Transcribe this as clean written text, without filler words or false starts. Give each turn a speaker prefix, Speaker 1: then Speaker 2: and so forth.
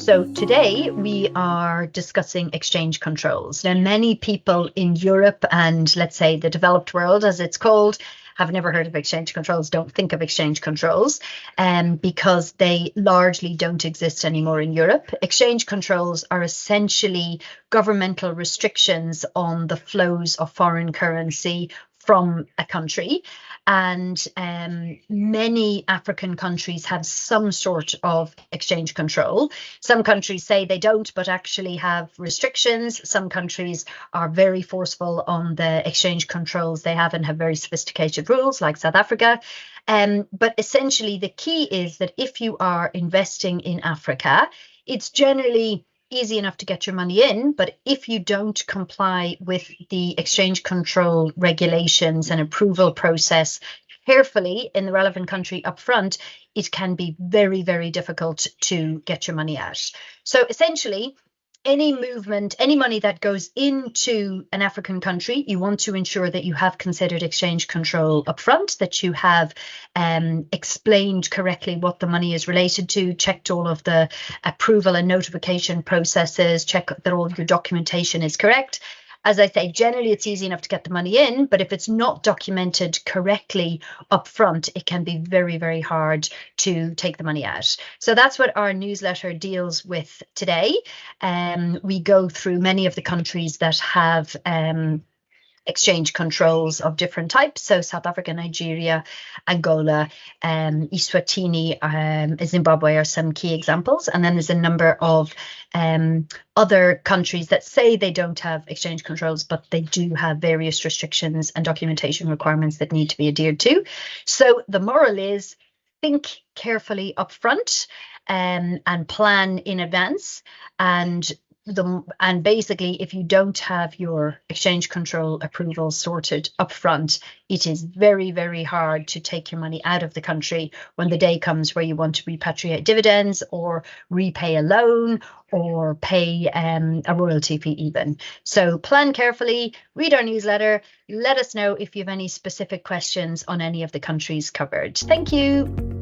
Speaker 1: So today we are discussing exchange controls. Now, many people in Europe and let's say the developed world, as it's called, have never heard of exchange controls, don't think of exchange controls, because they largely don't exist anymore in Europe. Exchange controls are essentially governmental restrictions on the flows of foreign currency from a country. And many African countries have some sort of exchange control. Some countries say they don't, but actually have restrictions. Some countries are very forceful on the exchange controls they have and have very sophisticated rules, like South Africa. But essentially, the key is that if you are investing in Africa, it's generally easy enough to get your money in, but if you don't comply with the exchange control regulations and approval process carefully in the relevant country up front, it can be very, very difficult to get your money out. So essentially, any movement, any money that goes into an African country, you want to ensure that you have considered exchange control upfront, that you have explained correctly what the money is related to, checked all of the approval and notification processes, check that all your documentation is correct. As I say, generally it's easy enough to get the money in, but if it's not documented correctly up front, it can be very, very hard to take the money out. So that's what our newsletter deals with today. We go through many of the countries that have exchange controls of different types. So South Africa, Nigeria, Angola, Eswatini, Zimbabwe are some key examples. And then there's a number of other countries that say they don't have exchange controls, but they do have various restrictions and documentation requirements that need to be adhered to. So the moral is, think carefully up front and plan in advance. And basically, if you don't have your exchange control approval sorted up front, it is very, very hard to take your money out of the country when the day comes where you want to repatriate dividends or repay a loan or pay a royalty fee even. So plan carefully, read our newsletter, let us know if you have any specific questions on any of the countries covered. Thank you.